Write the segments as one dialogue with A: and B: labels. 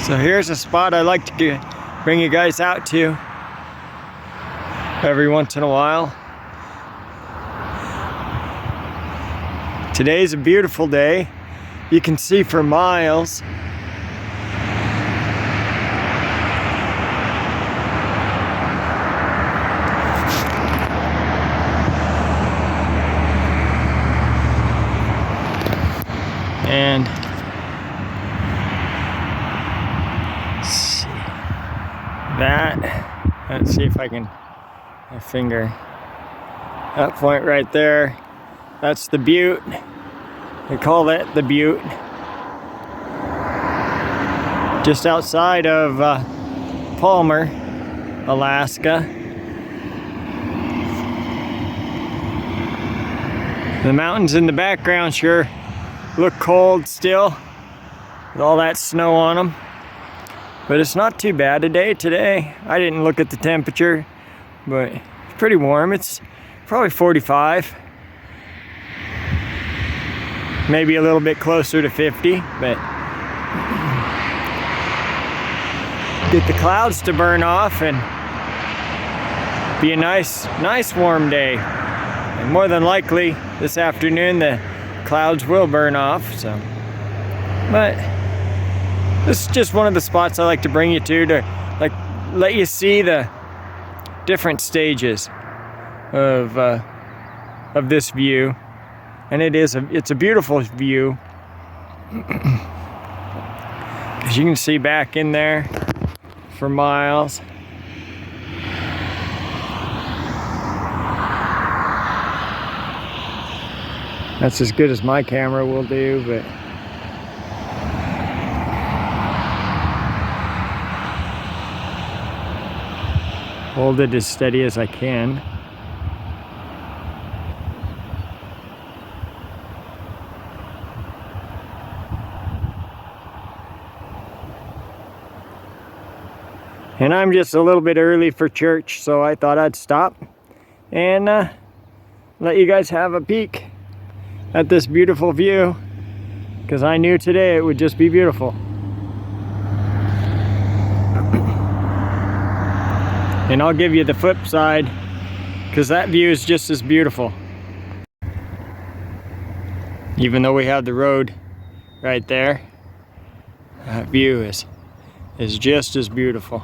A: So here's a spot I like to bring you guys out to every once in a while. Today's a beautiful day. You can see for miles. And let's see if I can, my finger, that point right there, that's the butte. They call that the butte. Just outside of Palmer, Alaska. The mountains in the background sure look cold still, with all that snow on them. But it's not too bad a day today. I didn't look at the temperature, but it's pretty warm. It's probably 45. Maybe a little bit closer to 50, but get the clouds to burn off and be a nice warm day. And more than likely this afternoon the clouds will burn off, so. But this is just one of the spots I like to bring you to like let you see the different stages of this view, and it's a beautiful view. As you can see back in there for miles. That's as good as my camera will do, but hold it as steady as I can. And I'm just a little bit early for church, so I thought I'd stop and let you guys have a peek at this beautiful view, because I knew today it would just be beautiful. And I'll give you the flip side, because that view is just as beautiful. Even though we have the road right there, that view is just as beautiful.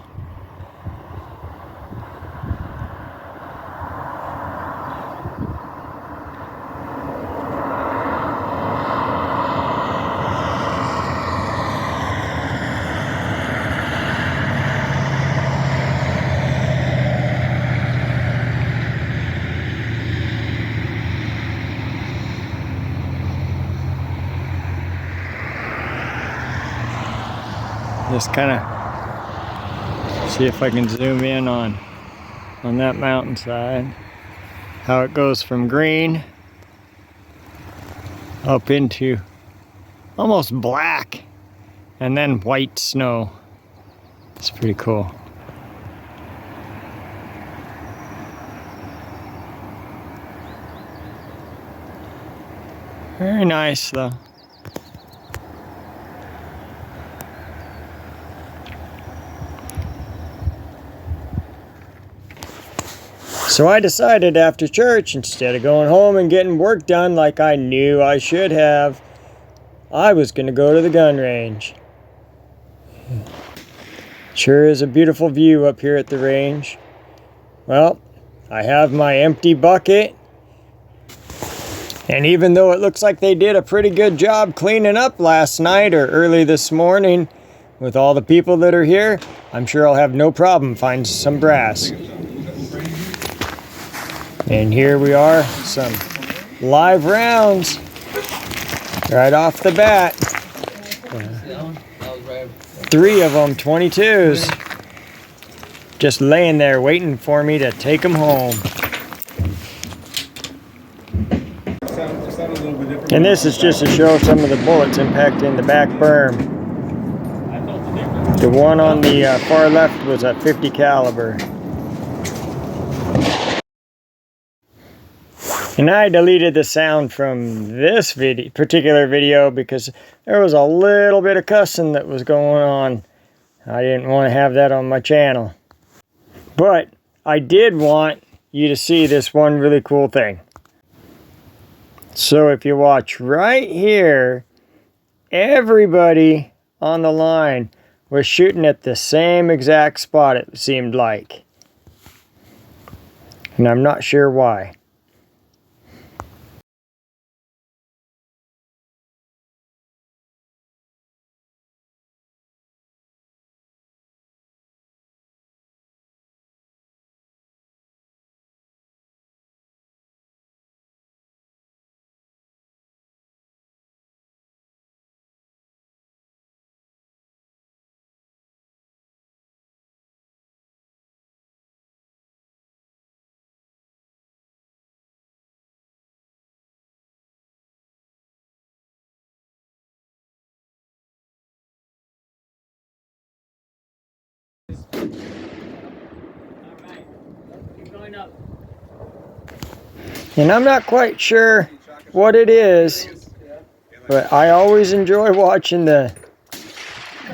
A: Just kind of see if I can zoom in on that mountainside, how it goes from green up into almost black and then white snow. It's pretty cool. Very nice though. So I decided after church, instead of going home and getting work done like I knew I should have, I was going to go to the gun range. Sure is a beautiful view up here at the range. Well, I have my empty bucket. And even though it looks like they did a pretty good job cleaning up last night or early this morning with all the people that are here, I'm sure I'll have no problem finding some brass. And here we are, some live rounds right off the bat. 3 of them, 22s, just laying there waiting for me to take them home. And this is just to show some of the bullets impacting the back berm. The one on the far left was a .50 caliber. And I deleted the sound from this particular video because there was a little bit of cussing that was going on I didn't want to have that on my channel. But I did want you to see this one really cool thing. So if you watch right here, everybody on the line was shooting at the same exact spot, it seemed like. And I'm not sure why. And I'm not quite sure what it is, but I always enjoy watching the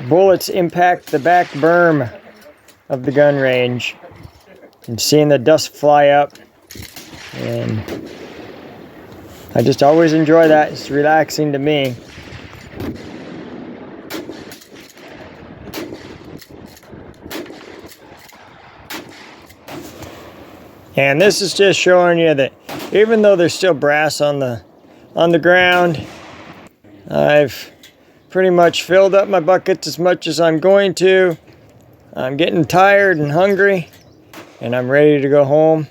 A: bullets impact the back berm of the gun range and seeing the dust fly up. And I just always enjoy that. It's relaxing to me. And this is just showing you that even though there's still brass on the ground, I've pretty much filled up my buckets as much as I'm going to. I'm getting tired and hungry, and I'm ready to go home.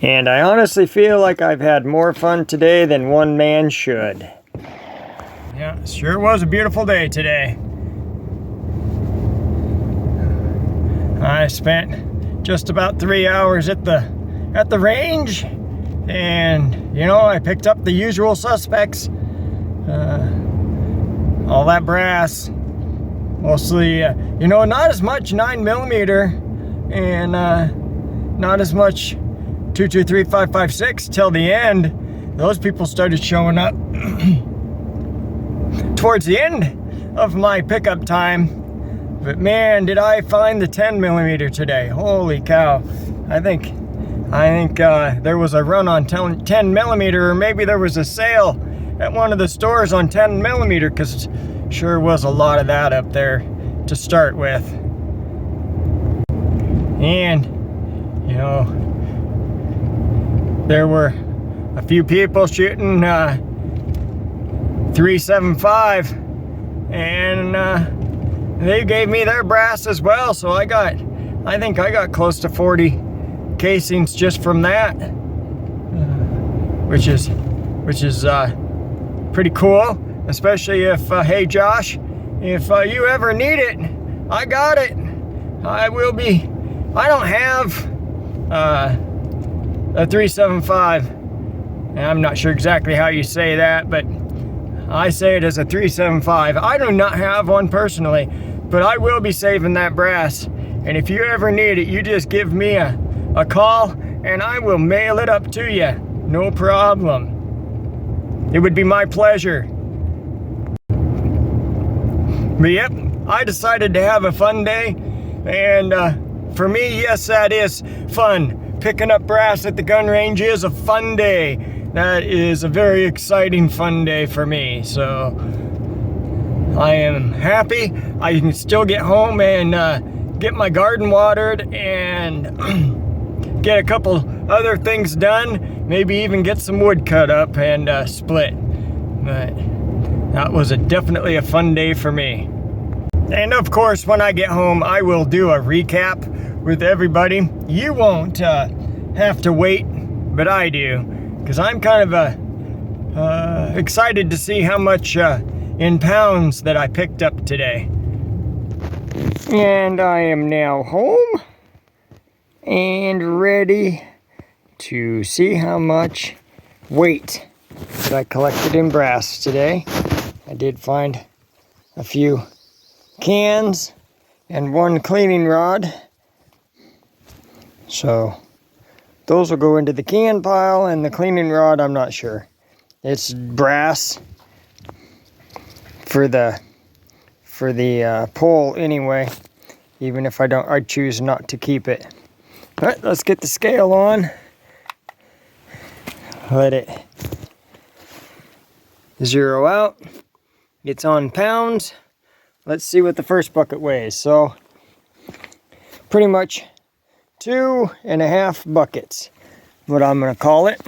A: And I honestly feel like I've had more fun today than one man should. Yeah, it sure was a beautiful day today. I spent just about 3 hours at the range, and you know, I picked up the usual suspects. All that brass, mostly you know, not as much 9mm and not as much 223 5.56 till the end. Those people started showing up towards the end of my pickup time. But man, did I find the 10mm today. Holy cow. I think there was a run on 10mm, or maybe there was a sale at one of the stores on 10mm, because sure was a lot of that up there to start with. And, you know, there were a few people shooting 375, and they gave me their brass as well, so I think I got close to 40 casings just from that, which is pretty cool. Especially if hey Josh, if you ever need it, I got it. I don't have a 375. I'm not sure exactly how you say that, but I say it as a 375. I do not have one personally, but I will be saving that brass. And if you ever need it, you just give me a call and I will mail it up to you. No problem. It would be my pleasure. But yep, I decided to have a fun day. And for me, yes, that is fun. Picking up brass at the gun range is a fun day. That is a very exciting, fun day for me. So I am happy I can still get home and get my garden watered and get a couple other things done. Maybe even get some wood cut up and split. But that was definitely a fun day for me. And of course, when I get home, I will do a recap with everybody. You won't have to wait, but I do. Because I'm kind of excited to see how much in pounds that I picked up today. And I am now home and ready to see how much weight that I collected in brass today. I did find a few cans and one cleaning rod. So those will go into the can pile, and the cleaning rod, I'm not sure. It's brass for the for the pole anyway, even if I choose not to keep it. All right, let's get the scale on. Let it zero out. It's on pounds. Let's see what the first bucket weighs. So pretty much 2.5 buckets, what I'm gonna call it.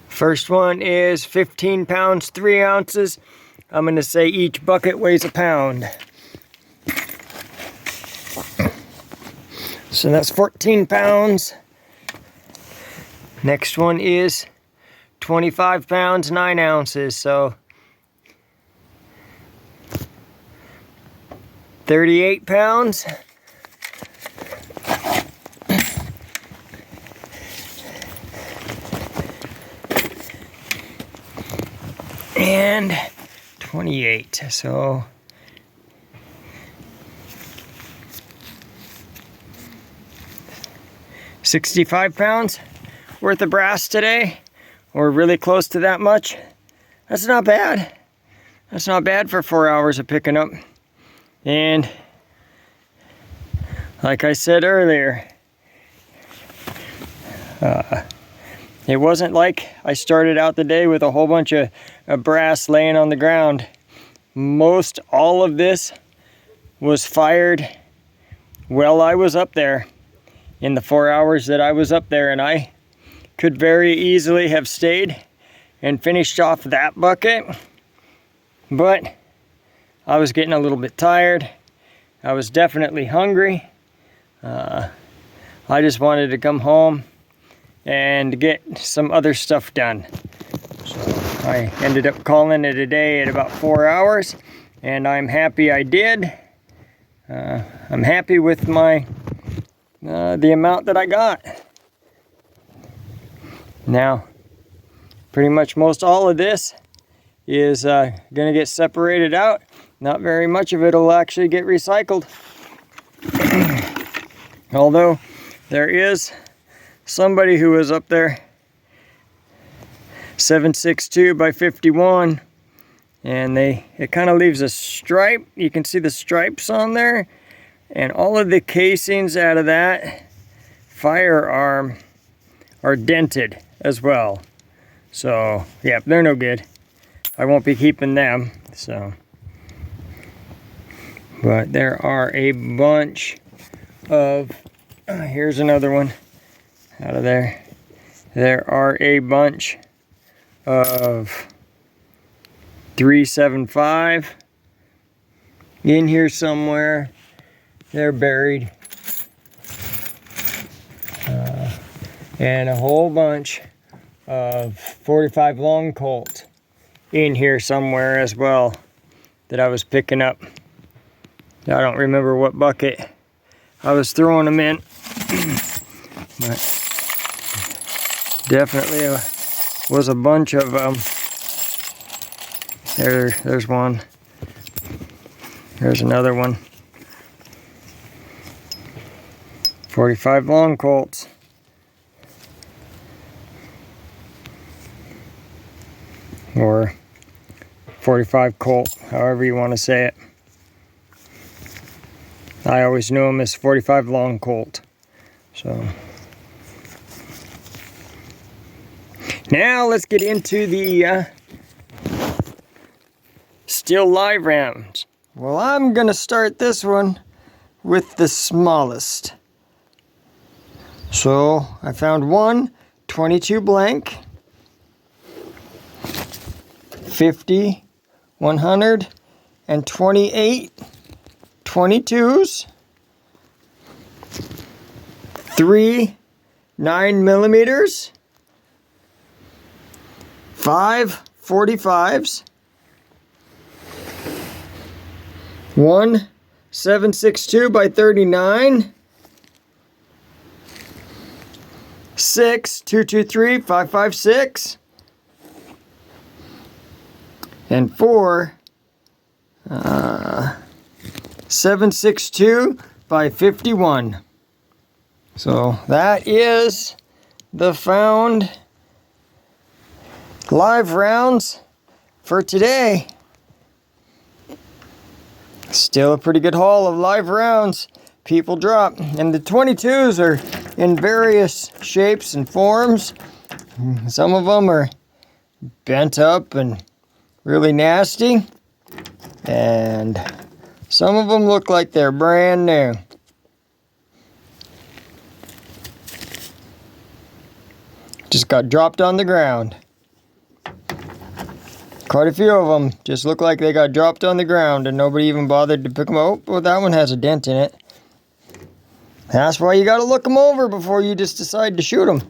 A: First one is 15 pounds, 3 ounces. I'm gonna say each bucket weighs a pound. So that's 14 pounds. Next one is 25 pounds, 9 ounces. So 38 pounds. And 28, so £65 worth of brass today, or really close to that much. That's not bad. That's not bad for 4 hours of picking up. And like I said earlier, it wasn't like I started out the day with a whole bunch of brass laying on the ground. Most all of this was fired while I was up there in the 4 hours that I was up there, and I could very easily have stayed and finished off that bucket, but I was getting a little bit tired. I was definitely hungry. I just wanted to come home and get some other stuff done. So I ended up calling it a day at about 4 hours, and I'm happy I did. I'm happy with my the amount that I got. Now, pretty much most all of this is gonna get separated out. Not very much of it will actually get recycled. Although there is somebody who was up there, 762 by 51, and it kind of leaves a stripe. You can see the stripes on there, and all of the casings out of that firearm are dented as well. So yeah, they're no good. I won't be keeping them. So, but there are a bunch of here's another one out of there. There are a bunch of 375 in here somewhere. They're buried. And a whole bunch of 45 long Colt in here somewhere as well that I was picking up. I don't remember what bucket I was throwing them in, but definitely was a bunch of them. There's one. There's another one. 45 long Colts. Or 45 Colt, however you want to say it. I always knew them as 45 long Colt. So now let's get into the still live rounds. Well, I'm gonna start this one with the smallest. So I found one 22 blank, 50, 100, and 28 22s, 3 9mm, 5 45s, 1 762 by 39, 6 223 556, and 4 762 by 51. So that is the found live rounds for today. Still a pretty good haul of live rounds people drop. And the 22s are in various shapes and forms. Some of them are bent up and really nasty. And some of them look like they're brand new. Just got dropped on the ground. Quite a few of them just look like they got dropped on the ground and nobody even bothered to pick them up. Oh, well, that one has a dent in it. That's why you got to look them over before you just decide to shoot them.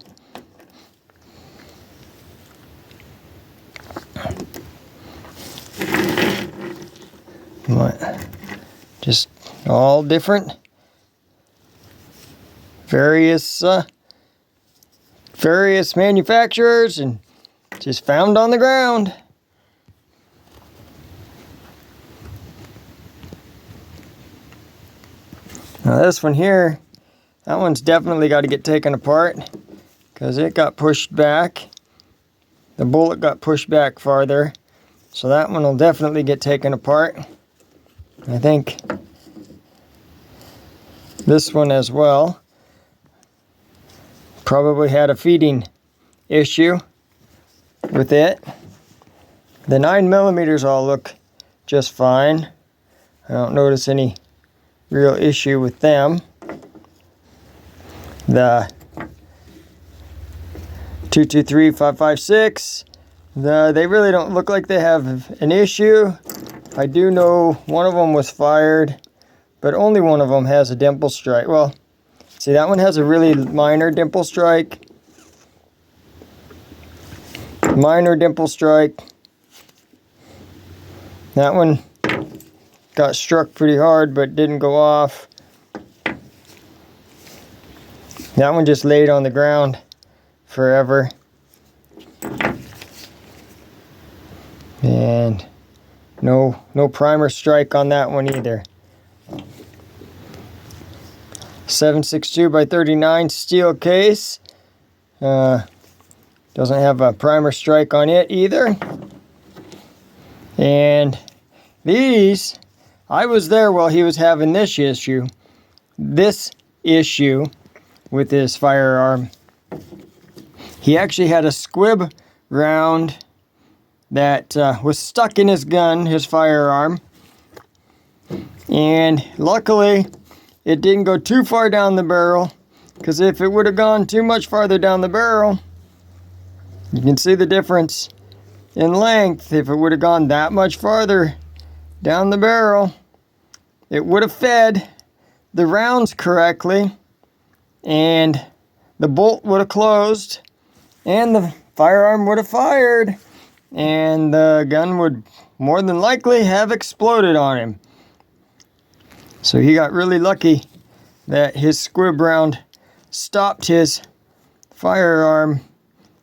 A: What? Just all different, various manufacturers, and just found on the ground. Now this one here, that one's definitely got to get taken apart because it got pushed back. The bullet got pushed back farther, so that one will definitely get taken apart. I think this one as well probably had a feeding issue with it. The 9mm all look just fine. I don't notice any real issue with them. The 223, 556, they really don't look like they have an issue. I do know one of them was fired, but only one of them has a dimple strike. Well, see, that one has a really minor dimple strike. Minor dimple strike. That one got struck pretty hard but didn't go off. That one just laid on the ground forever. And no primer strike on that one either. 7.62 by 39 steel case. Doesn't have a primer strike on it either. And these, I was there while he was having this issue with his firearm. He actually had a squib round that was stuck in his gun, his firearm. And luckily, it didn't go too far down the barrel, because if it would have gone too much farther down the barrel, you can see the difference in length. If it would have gone that much farther down the barrel, it would have fed the rounds correctly, and the bolt would have closed, and the firearm would have fired, and the gun would more than likely have exploded on him. So he got really lucky that his squib round stopped his firearm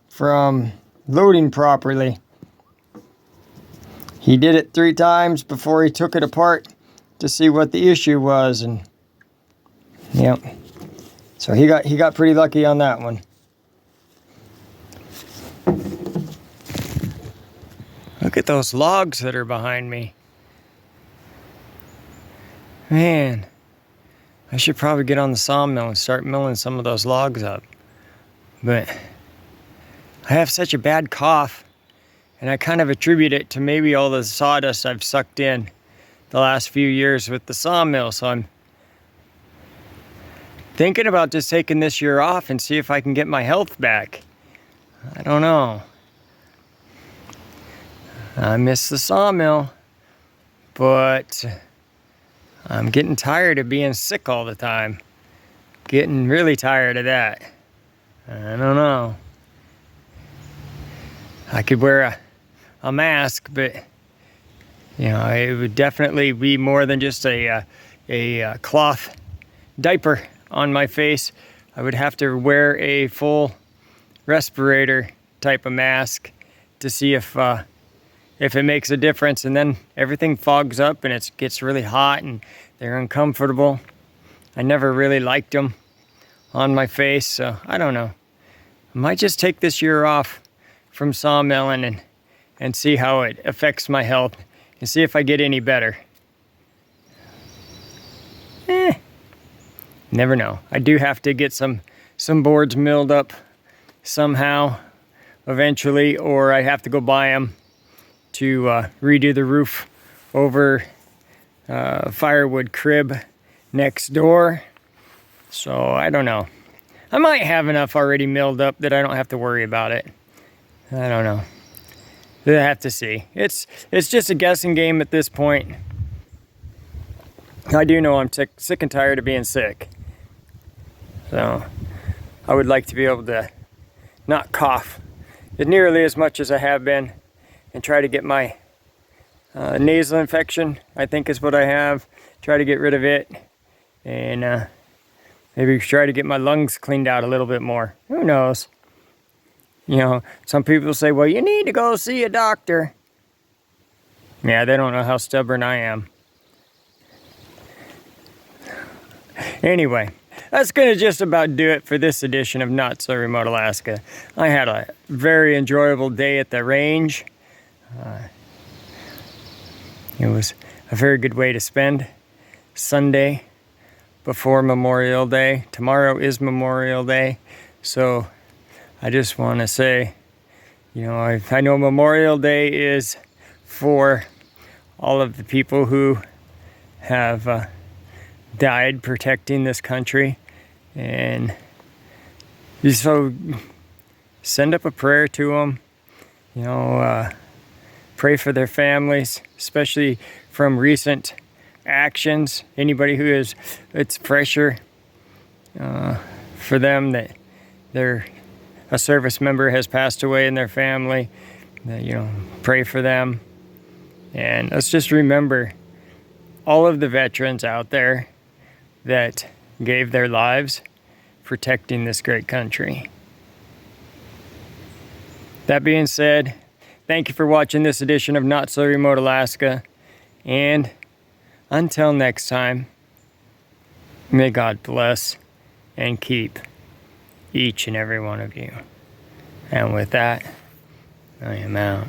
A: from loading properly. He did it 3 times before he took it apart to see what the issue was, and yep. So he got pretty lucky on that one. Look at those logs that are behind me. Man, I should probably get on the sawmill and start milling some of those logs up. But I have such a bad cough, and I kind of attribute it to maybe all the sawdust I've sucked in the last few years with the sawmill. So I'm thinking about just taking this year off and see if I can get my health back. I don't know. I miss the sawmill, but I'm getting tired of being sick all the time. Getting really tired of that. I don't know. I could wear a mask, but you know, it would definitely be more than just a cloth diaper on my face. I would have to wear a full respirator type of mask to see if it makes a difference, and then everything fogs up and it gets really hot and they're uncomfortable. I never really liked them on my face, so I don't know. I might just take this year off from sawmilling and see how it affects my health and see if I get any better. Never know. I do have to get some boards milled up somehow eventually, or I have to go buy them to redo the roof over firewood crib next door. So I don't know. I might have enough already milled up that I don't have to worry about it. I don't know. We'll have to see. It's just a guessing game at this point. I do know I'm sick and tired of being sick. So I would like to be able to not cough nearly as much as I have been and try to get my nasal infection, I think is what I have. Try to get rid of it and maybe try to get my lungs cleaned out a little bit more. Who knows? You know, some people say, well, you need to go see a doctor. Yeah, they don't know how stubborn I am. Anyway, that's going to just about do it for this edition of Not So Remote Alaska. I had a very enjoyable day at the range. It was a very good way to spend Sunday before Memorial Day. Tomorrow is Memorial Day, so I just want to say, you know, I know Memorial Day is for all of the people who have died protecting this country, and so send up a prayer to them. You know, pray for their families, especially from recent actions. Anybody who is, it's pressure for them that a service member has passed away in their family. You know, pray for them, and let's just remember all of the veterans out there that gave their lives protecting this great country. That being said, thank you for watching this edition of Not So Remote Alaska, and until next time, may God bless and keep each and every one of you. And with that, I am out.